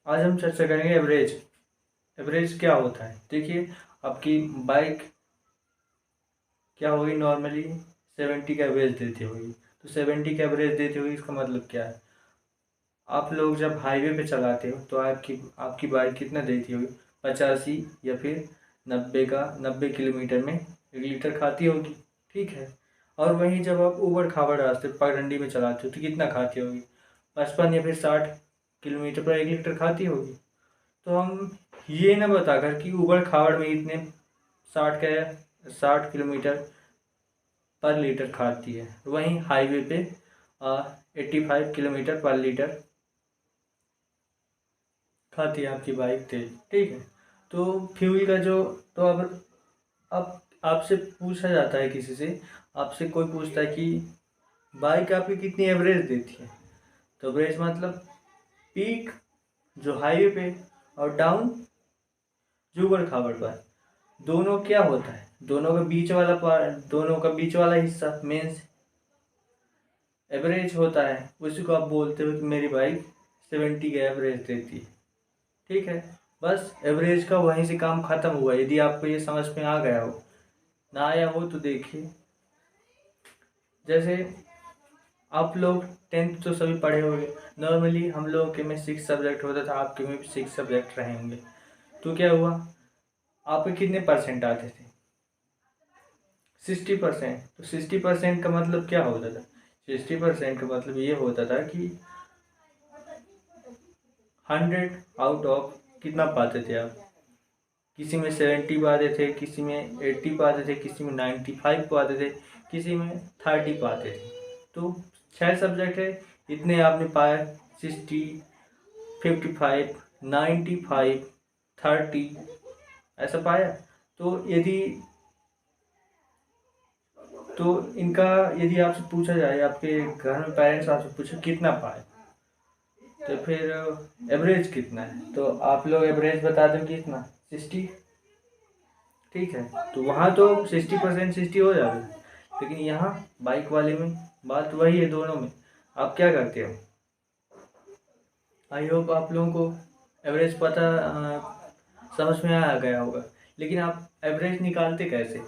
आज हम चर्चा करेंगे एवरेज। एवरेज क्या होता है? देखिए, आपकी बाइक क्या होगी, नॉर्मली 70 का एवरेज देती होगी। तो 70 का एवरेज देती होगी, इसका मतलब क्या है? आप लोग जब हाईवे पे चलाते हो तो आपकी आपकी बाइक कितना देती होगी? 85 या फिर 90 किलोमीटर में 1 लीटर खाती होगी। ठीक है। और वहीं जब आप ऊबड़ खाबड़ रास्ते पगडंडी में चलाते हो तो कितना खाती होगी? 55 या फिर 60 किलोमीटर पर 1 लीटर खाती होगी। तो हम ये ना बताकर कि ऊबड़ खाबड़ में इतने 60 पर लीटर खाती है, वहीं हाईवे पे 85 किलोमीटर पर लीटर खाती है आपकी बाइक तेल। ठीक है। तो फ्यूल का जो, तो अब आपसे पूछा जाता है, किसी से आपसे कोई पूछता है कि बाइक आपकी कितनी एवरेज देती है, तो एवरेज मतलब पीक जो हाईवे पे और डाउन जो ऊबड़ खाबड़ पर। दोनों क्या होता है, दोनों का बीच वाला पार्ट, दोनों का बीच वाला हिस्सा मेन एवरेज होता है। उसी को आप बोलते हो कि मेरी बाइक 70 का एवरेज देती है। ठीक है। बस एवरेज का वहीं से काम खत्म हुआ। यदि आपको ये समझ में आ गया हो, ना आया हो तो देखिए, जैसे आप लोग 10th तो सभी पढ़े होंगे। नॉर्मली हम लोगों के में 6 सब्जेक्ट होता था, आपके में भी 6 सब्जेक्ट रहे होंगे। तो क्या हुआ, आपके कितने परसेंट आते थे? 60%। तो 60% का मतलब क्या होता था? 60% का मतलब ये होता था कि 100 आउट ऑफ कितना पाते थे आप? किसी में 70 पाते थे, किसी में 80 पाते थे, किसी में 95 पाते थे, किसी में 30 पाते थे। तो 6 सब्जेक्ट है, इतने आपने पाए। 60, 55, 95, 30 ऐसा पाया। तो यदि तो इनका यदि आपसे पूछा जाए, आपके घर में पेरेंट्स आपसे पूछे कितना पाए, तो फिर एवरेज कितना है, तो आप लोग एवरेज बता दो कितना? 60। ठीक है। तो वहाँ तो 60% 60 हो जाएगा, लेकिन यहाँ बाइक वाले में बात वही है, दोनों में। आप क्या करते हो? आई होप आप लोगों को एवरेज पता समझ में आ गया होगा। लेकिन आप एवरेज निकालते कैसे?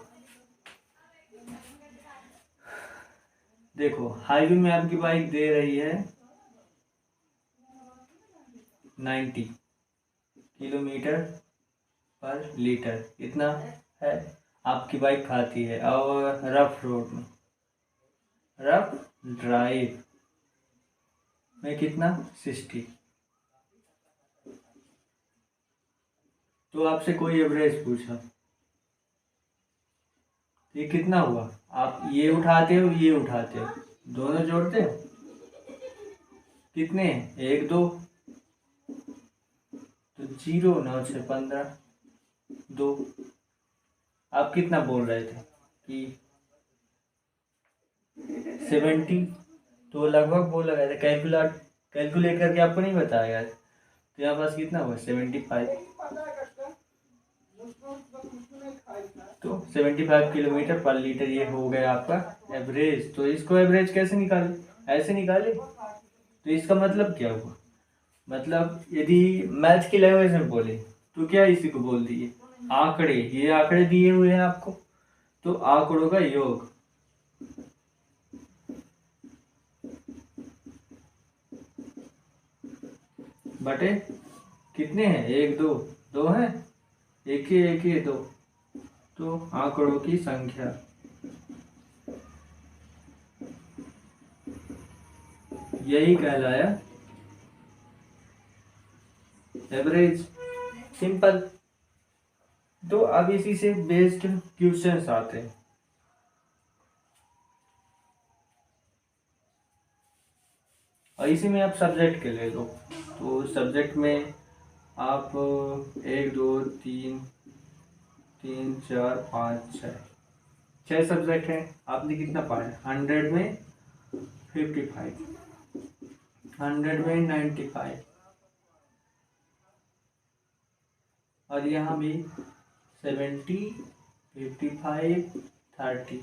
देखो, हाईवे में आपकी बाइक दे रही है 90 किलोमीटर पर लीटर, इतना है आपकी बाइक खाती है। और रफ रोड में, रफ ड्राइव में कितना? 60। तो आपसे कोई एवरेज पूछा, ये कितना हुआ? आप ये उठाते हो, ये उठाते हो, दोनों जोड़ते हो, कितने? 1 2, तो 0 9 6 15 2। आप कितना बोल रहे थे कि 70? तो लगभग बोला गया था, कैलकुलेट करके आपको नहीं बताया। तो यहाँ पास कितना हुआ? 75। तो 75 किलोमीटर पर लीटर ये हो गया आपका एवरेज। तो इसको एवरेज कैसे निकाले? ऐसे निकाले। तो इसका मतलब क्या हुआ? मतलब यदि मैथ की लैंग्वेज में बोले तो क्या इसी को बोल दिए? आंकड़े। ये आंकड़े दिए हुए हैं आपको, तो आंकड़ों का योग बटे कितने हैं? 1 2, 2 है, एक ही दो, तो आंकड़ों की संख्या। यही कहलाया एवरेज। सिंपल। तो अब इसी से बेस्ड क्वेश्चंस आते हैं। और इसी में आप सब्जेक्ट के ले लो। तो सब्जेक्ट में आप 1 2 3 3 4 5 6, 6 सब्जेक्ट हैं। आपने कितना पढ़ा? 100 में 55, 100 में 95, और यहाँ भी 70, 55, 30,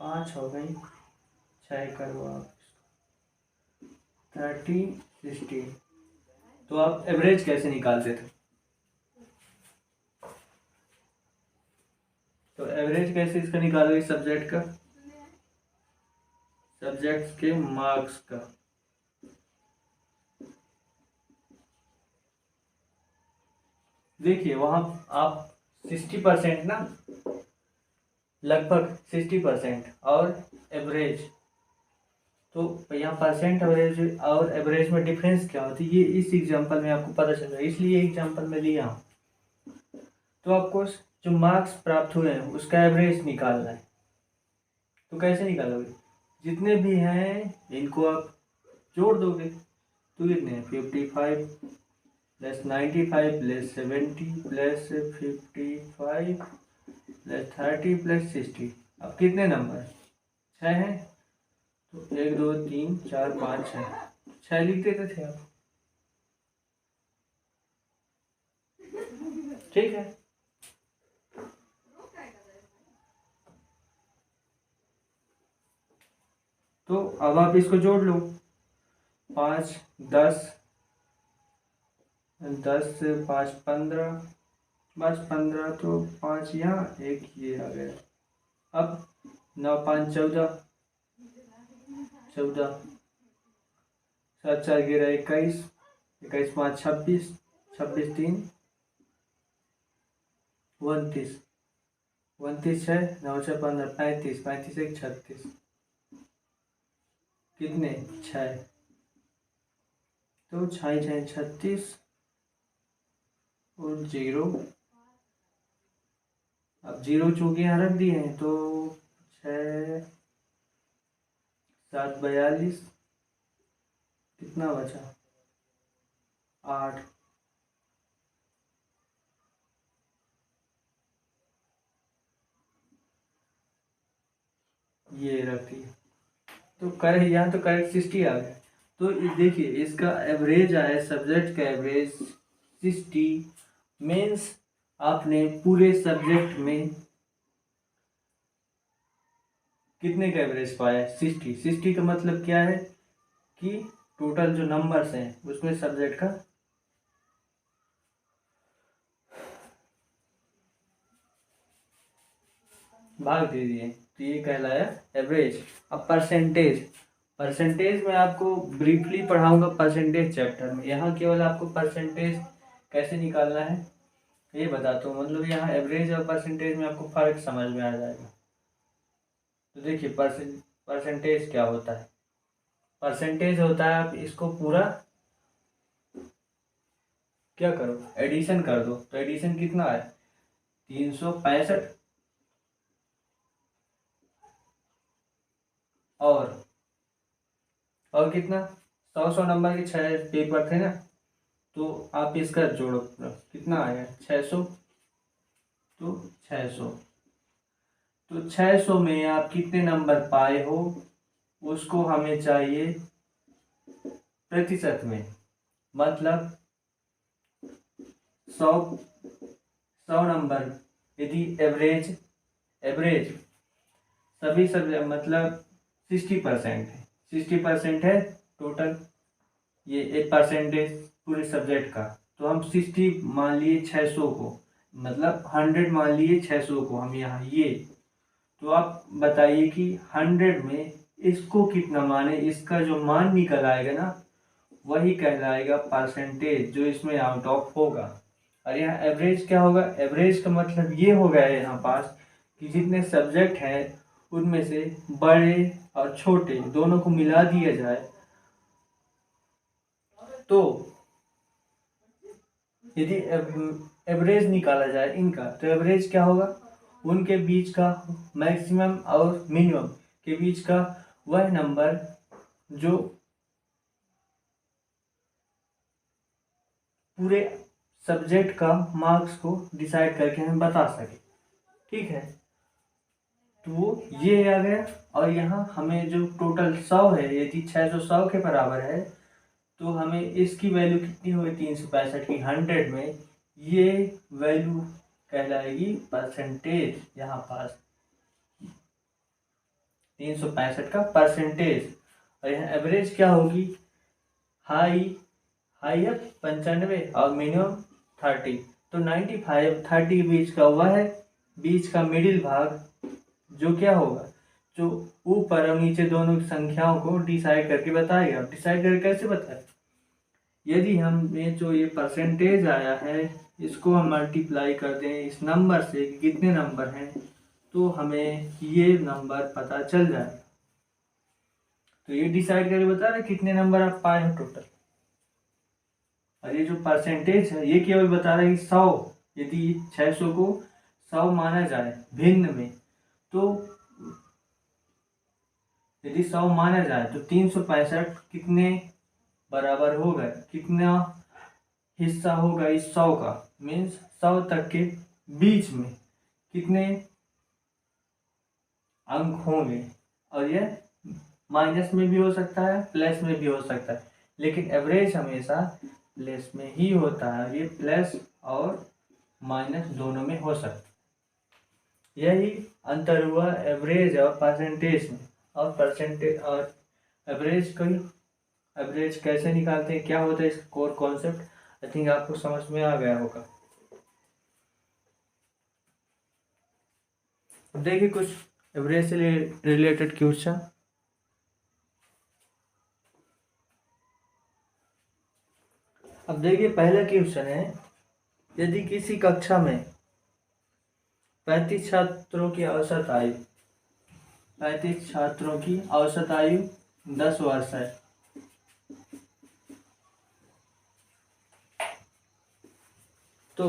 5 हो गई, 6 करो आप, 30, 60, तो आप एवरेज कैसे निकालते थे? तो एवरेज कैसे इसका निकालोगे सब्जेक्ट का, सब्जेक्ट्स के मार्क्स का? देखिए वहां आप 60% ना, लगभग 60% और एवरेज, तो यहाँ परसेंट एवरेज और एवरेज में डिफरेंस क्या होती है ये इस एग्जांपल में आपको पता चल रहा है, इसलिए एग्जांपल में लिया हूँ। तो आपको जो मार्क्स प्राप्त हुए हैं उसका एवरेज निकालना है। तो कैसे निकालोगे? जितने भी हैं इनको आप जोड़ दोगे। तो कितने हैं? 55 plus 95 plus 70 plus 55 plus 30 plus 60। अब कितने नंबर? 6 हैं। तो 1 2 3 4 5 6 लिख देते थे आप। ठीक है। तो अब आप इसको जोड़ लो। 5 10 10 5 15 5 15, तो 5 यहाँ, 1 ये आ गया। अब 9 5 14 14, 7 4 11 21 21 5 26 26 3 29 29 6 9 6 15 35 35 1 36। कितने? 6। तो 6 6 36 और 0। अब 0 चूंकि यहाँ रख दिए हैं तो 6 7 42, कितना बचा? 8। ये रख दिए। तो करेक्ट, यहाँ तो करेक्ट 60 आ गया। तो देखिए इसका एवरेज आया, सब्जेक्ट का एवरेज 60 मीन्स आपने पूरे सब्जेक्ट में कितने का एवरेज पाया? 60। 60 का मतलब क्या है कि टोटल जो नंबर्स हैं उसमें सब्जेक्ट का भाग दे दिए, तो ये कहलाया एवरेज। अब परसेंटेज, परसेंटेज में आपको ब्रीफली पढ़ाऊंगा परसेंटेज चैप्टर में। यहाँ केवल आपको परसेंटेज कैसे निकालना है ये बताता हूँ, मतलब यहाँ एवरेज और परसेंटेज में आपको फर्क समझ में आ जाएगा। तो देखिए परसेंटेज क्या होता है? परसेंटेज होता है, आप इसको पूरा क्या करो, एडिशन कर दो। तो एडिशन कितना है? 365 और कितना? 100 नंबर के 6 पेपर थे ना, तो आप इसका जोड़ो कितना आएगा? 600। तो 600, तो 600 में आप कितने नंबर पाए हो उसको हमें चाहिए प्रतिशत में। मतलब 100 नंबर यदि एवरेज एवरेज सभी सब मतलब 60% है, 60% है टोटल, ये एक परसेंटेज पूरे सब्जेक्ट का। तो हम 60 मान लिए 600 को, मतलब 100 मान लिए 600 को हम यहाँ ये। तो आप बताइए कि 100 में इसको कितना माने, इसका जो मान निकल आएगा ना वही कहलाएगा परसेंटेज, जो इसमें आउट ऑफ होगा। और यहाँ एवरेज क्या होगा? एवरेज का मतलब ये हो गया है यहाँ पास कि जितने सब्जेक्ट हैं उनमें से बड़े और छोटे दोनों को मिला दिया जाए, तो यदि एवरेज निकाला जाए इनका, तो एवरेज क्या होगा? उनके बीच का मैक्सिमम और मिनिमम के बीच का वह नंबर जो पूरे सब्जेक्ट का मार्क्स को डिसाइड करके हमें बता सके। ठीक है, तो ये आ गया। और यहाँ हमें जो टोटल 100 है, यदि 600 100 के बराबर है, तो हमें इसकी वैल्यू कितनी हुई? 365 की 100 में ये वैल्यू कहलाएगी परसेंटेज। यहाँ पास 365 का परसेंटेज। और यहाँ एवरेज क्या होगी? हाई हाई है 95 और मिनिमम 30, तो 95 30 के बीच का वह है बीच का मिडिल भाग जो क्या होगा, जो ऊपर और नीचे दोनों संख्याओं को डिसाइड करके बताएगा। डिसाइड करके कैसे बताए, यदि हमें जो ये परसेंटेज आया है इसको हम मल्टीप्लाई कर दें इस नंबर से कि कितने नंबर हैं, तो हमें ये नंबर पता चल जाएगा। तो ये डिसाइड करके बता रहे कितने नंबर आप पाए हो टोटल। और ये जो परसेंटेज है ये केवल बता रहा है कि 100, यदि 600 को 100 माना जाए भिन्न में, तो यदि 100 माना जाए तो 365 कितने बराबर होगा, कितना हिस्सा होगा इस 100 का, मीन्स 100 तक के बीच में कितने अंक होंगे। और ये माइनस में भी हो सकता है प्लस में भी हो सकता है, लेकिन एवरेज हमेशा प्लस में ही होता है। ये प्लस और माइनस दोनों में हो सकता है। यही अंतर हुआ एवरेज और परसेंटेज में। और परसेंटेज और एवरेज कैसे निकालते हैं, क्या होता है इसका कोर कॉन्सेप्ट, आई थिंक आपको समझ में आ गया होगा। अब देखिए कुछ एवरेज से रिलेटेड क्वेश्चन। अब देखिए पहला क्वेश्चन है, यदि किसी कक्षा में 35 छात्रों की औसत आयु 35 छात्रों की औसत आयु 10 वर्ष है, तो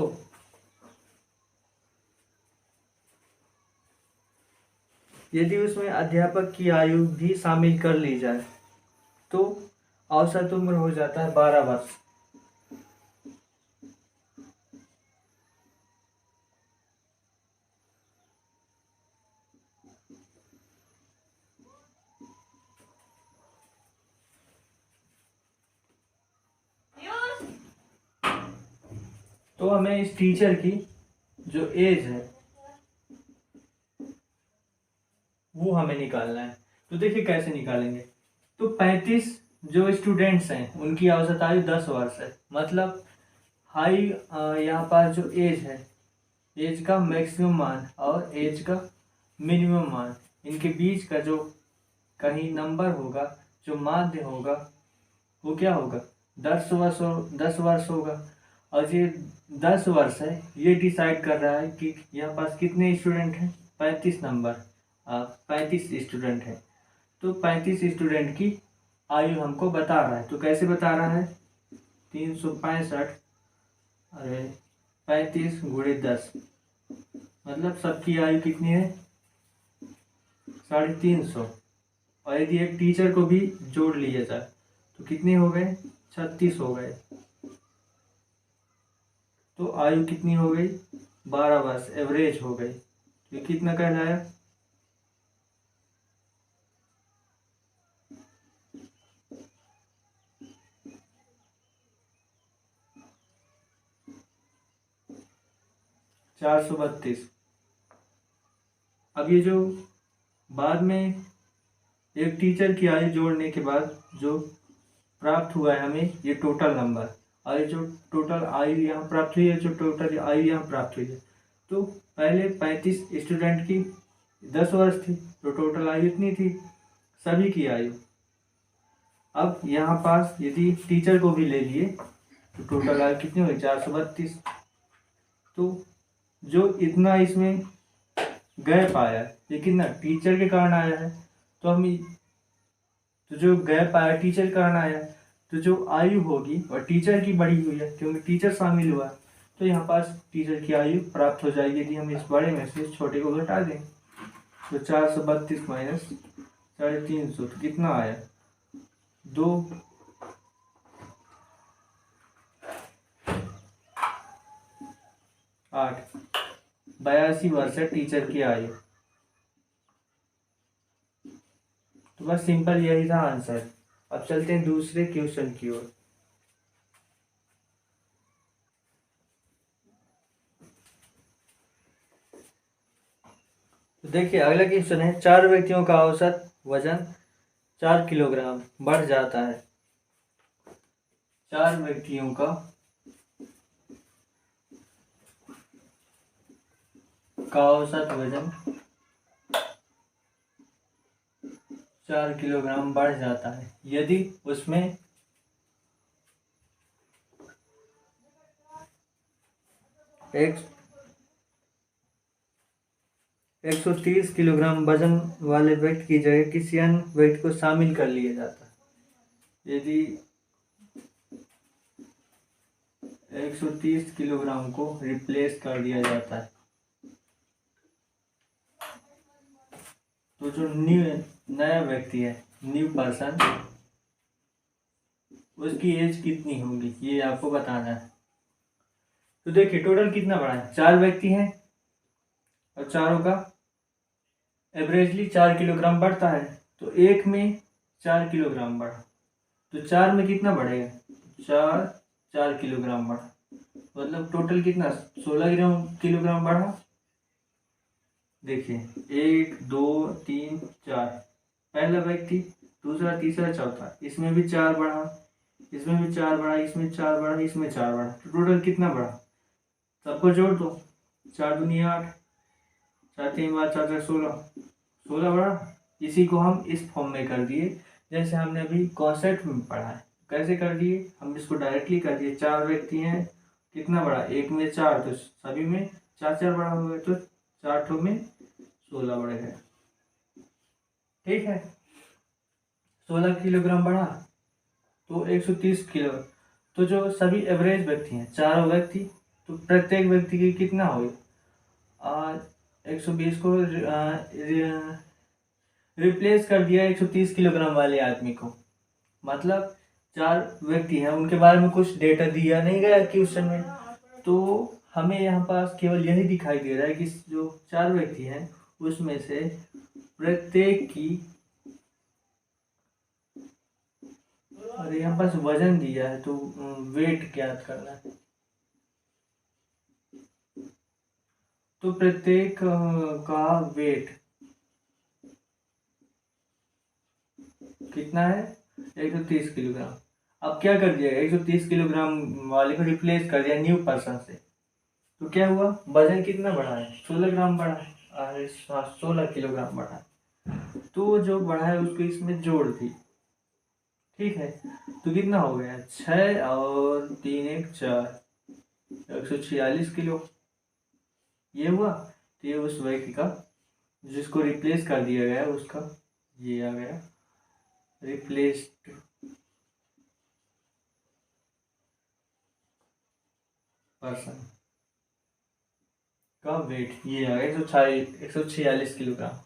यदि उसमें अध्यापक की आयु भी शामिल कर ली जाए तो औसत उम्र हो जाता है 12 वर्ष। तो हमें इस टीचर की जो एज है वो हमें निकालना है। तो देखिए कैसे निकालेंगे, तो 35 जो स्टूडेंट्स हैं उनकी औसत आयु 10 वर्ष है, मतलब हाई यहाँ पर जो एज है, एज का मैक्सिमम मान और एज का मिनिमम मान, इनके बीच का जो कहीं नंबर होगा, जो माध्य होगा, वो क्या होगा 10 वर्ष होगा। और ये 10 वर्ष है, ये डिसाइड कर रहा है कि यहाँ पास कितने स्टूडेंट हैं, 35 नंबर 35 स्टूडेंट हैं। तो 35 स्टूडेंट की आयु हमको बता रहा है, तो कैसे बता रहा है 365 अरे 35 गुणे 10, मतलब सबकी आयु कितनी है 350। और यदि एक टीचर को भी जोड़ लिया जाए तो कितने हो गए 36 हो गए, तो आयु कितनी हो गई 12 वर्ष एवरेज हो गई। ये कितना कहलाया 432। अब ये जो बाद में एक टीचर की आयु जोड़ने के बाद जो प्राप्त हुआ है हमें ये टोटल नंबर, और ये जो टोटल आयु यहाँ प्राप्त हुई है, जो टोटल आयु यहाँ प्राप्त हुई है, तो पहले 35 स्टूडेंट की 10 वर्ष थी, तो टोटल आयु इतनी थी सभी की आयु। अब यहाँ पास यदि टीचर को भी ले लिए तो टोटल आयु कितनी हुई 432। तो जो इतना इसमें गैप आया ये कितना टीचर के कारण आया है, तो हम तो जो गैप आया टीचर के कारण आया, तो जो आयु होगी और टीचर की बढ़ी हुई है क्योंकि टीचर शामिल हुआ, तो यहाँ पास टीचर की आयु प्राप्त हो जाएगी यदि हम इस बड़े में से इस छोटे को घटा दें। तो 432 माइनस 350 तो कितना आया 2। 8 82 वर्ष है टीचर की आयु। तो बस सिंपल यही था आंसर। अब चलते हैं दूसरे क्वेश्चन की ओर। तो देखिए अगला क्वेश्चन है, 4 व्यक्तियों का औसत वजन 4 किलोग्राम बढ़ जाता है 4 व्यक्तियों का औसत वजन 4 किलोग्राम बढ़ जाता है यदि उसमें 130 किलोग्राम वजन वाले व्यक्ति की जगह किसी अन्य व्यक्ति को शामिल कर लिया जाता है। यदि 130 किलोग्राम को रिप्लेस कर दिया जाता है तो जो नया व्यक्ति है, न्यू पर्सन, उसकी एज कितनी होगी ये आपको बताना है। तो देखिए टोटल कितना बढ़ा है, 4 व्यक्ति हैं और चारों का एवरेजली 4 किलोग्राम बढ़ता है, तो एक में 4 किलोग्राम बढ़ा, तो 4 में कितना बढ़ेगा, 4 किलोग्राम बढ़ा, मतलब टोटल कितना 16 किलोग्राम बढ़ा। देखिए 1 2 3 4, पहला व्यक्ति, दूसरा, तीसरा, चौथा, इसमें भी 4 बढ़ा, इसमें भी 4 बढ़ा, इसमें 4 बढ़ा, इसमें 4 बढ़ा, तो टोटल कितना बढ़ा, सबको जोड़ दो, 4 दूनी 8, 4 3 5 4 16 बढ़ा। इसी को हम इस फॉर्म में कर दिए जैसे हमने अभी कॉन्सेप्ट में पढ़ा है। कैसे कर दिए, हम इसको डायरेक्टली कर दिए, 4 व्यक्ति हैं, कितना बढ़ा, एक में 4, तो सभी में 4 4 बढ़ा हुआ है, तो 4 ठो में 16 बढ़ गए। ठीक है, 16 किलोग्राम बढ़ा तो 130 किलो, तो जो सभी एवरेज व्यक्ति हैं, चारों व्यक्ति, तो प्रत्येक व्यक्ति की कितना हो, 120 को रिप्लेस कर दिया 130 किलोग्राम वाले आदमी को, मतलब 4 व्यक्ति हैं, उनके बारे में कुछ डेटा दिया नहीं गया क्वेश्चन में, तो हमें यहाँ पास केवल यही दिखाई दे रहा है कि जो 4 व्यक्ति हैं उसमें से प्रत्येक की, अरे यहाँ पास वजन दिया है तो वेट ज्ञात करना है, तो प्रत्येक का वेट कितना है, 130 किलोग्राम। अब क्या कर दिया, 130 किलोग्राम वाले को रिप्लेस कर दिया न्यू पर्सन से, तो क्या हुआ, वजन कितना बढ़ा है, 16 ग्राम बढ़ा है, अरे 16 किलोग्राम बढ़ा है, तो जो बढ़ा है उसको इसमें जोड़ दी। ठीक है, तो कितना हो गया, 6 और 3 1 4, 146 किलो ये हुआ। तो ये उस व्यक्ति का जिसको रिप्लेस कर दिया गया उसका ये आ गया, रिप्लेस्ड पर्सन का वेट ये आ गया 146 किलोग्राम।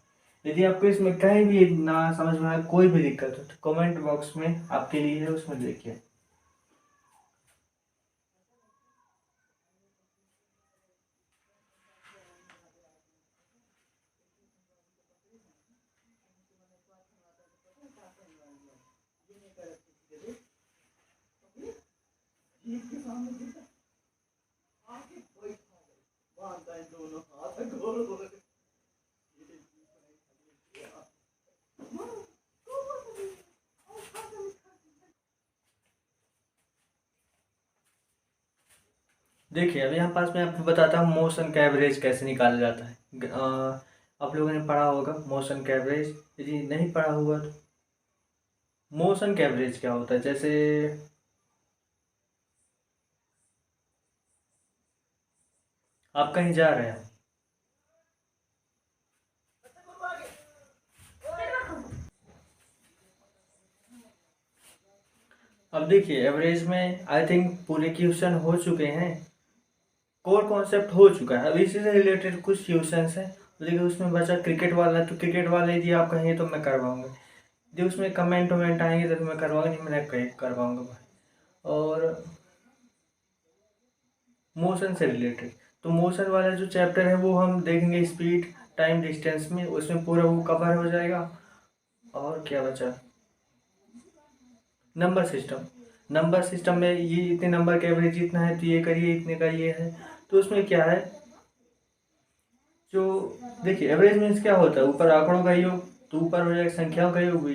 यदि आपको इसमें कहीं भी ना समझ में आए, कोई भी दिक्कत हो, तो कमेंट बॉक्स में आपके लिए है, उसमें देखिए। देखिए अभी यहाँ पास मैं आपको बताता हूँ मोशन का एवरेज कैसे निकाला जाता है। आप लोगों ने पढ़ा होगा मोशन का एवरेज, यदि नहीं पढ़ा हुआ तो मोशन का एवरेज क्या होता है, जैसे आप कहीं जा रहे हैं, अब देखिए एवरेज में आई थिंक पूरे क्वेश्चन हो चुके हैं, कोर कॉन्सेप्ट हो चुका है, अब इसी से रिलेटेड कुछ क्वेश्चंस हैं, लेकिन उसमें बचा क्रिकेट वाला, तो क्रिकेट वाले यदि आप कहेंगे तो मैं करवाऊँगा, यदि उसमें कमेंट वमेंट आएंगे तो मैं करवाऊँगा, नहीं मैं करवाऊँगा भाई। और मोशन से रिलेटेड, तो मोशन वाला जो चैप्टर है वो हम देखेंगे स्पीड टाइम डिस्टेंस में, उसमें पूरा वो कवर हो जाएगा। और क्या बचा, नंबर सिस्टम, नंबर सिस्टम में ये इतने नंबर का एवरेज इतना है तो ये करिए, इतने का ये है, तो उसमें क्या है, जो देखिए एवरेज मीन्स क्या होता है, ऊपर आंकड़ों का योग, तो ऊपर हो जाएगा संख्याओं का योग,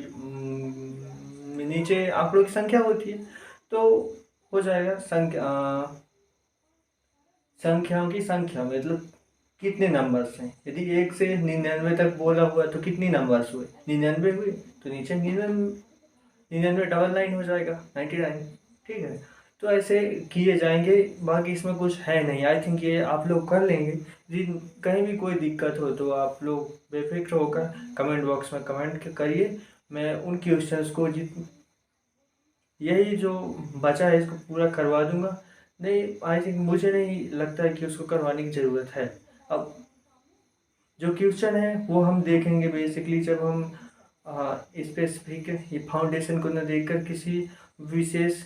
नीचे आंकड़ों की संख्या होती है, तो हो जाएगा। संख्याओं की संख्या मतलब कितने नंबर्स हैं। यदि 1 से 99 तक बोला हुआ तो कितनी नंबर्स हुए, 99 हुए, तो नीचे 99 डबल 9 हो जाएगा, 99। ठीक है, तो ऐसे किए जाएंगे। बाकी इसमें कुछ है नहीं, आई थिंक ये आप लोग कर लेंगे। यदि कहीं भी कोई दिक्कत हो तो आप लोग बेफिक्र होकर कमेंट बॉक्स में कमेंट करिए। मैं उन क्वेश्चंस को यही जो बचा है इसको पूरा करवा दूंगा। नहीं, आई थिंक मुझे नहीं लगता है कि उसको करवाने की ज़रूरत है। अब जो क्वेश्चन है वो हम देखेंगे बेसिकली जब हम स्पेसिफिक ये फाउंडेशन को न देखकर किसी विशेष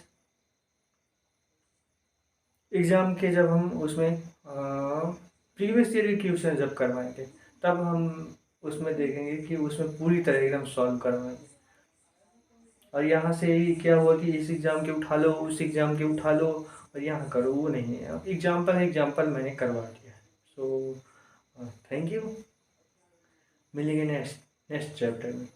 एग्ज़ाम के जब हम उसमें प्रीवियस ईयर के क्वेश्चन जब करवाएंगे तब हम उसमें देखेंगे कि उसमें पूरी तरह एकदम सॉल्व करवाएंगे। और यहाँ से ही क्या हुआ कि इस एग्ज़ाम के उठा लो, उस एग्ज़ाम के उठा लो और यहाँ करो, वो नहीं है। अब एग्जाम्पल मैंने करवा दिया है। सो थैंक यू, मिलेंगे नेक्स्ट चैप्टर में।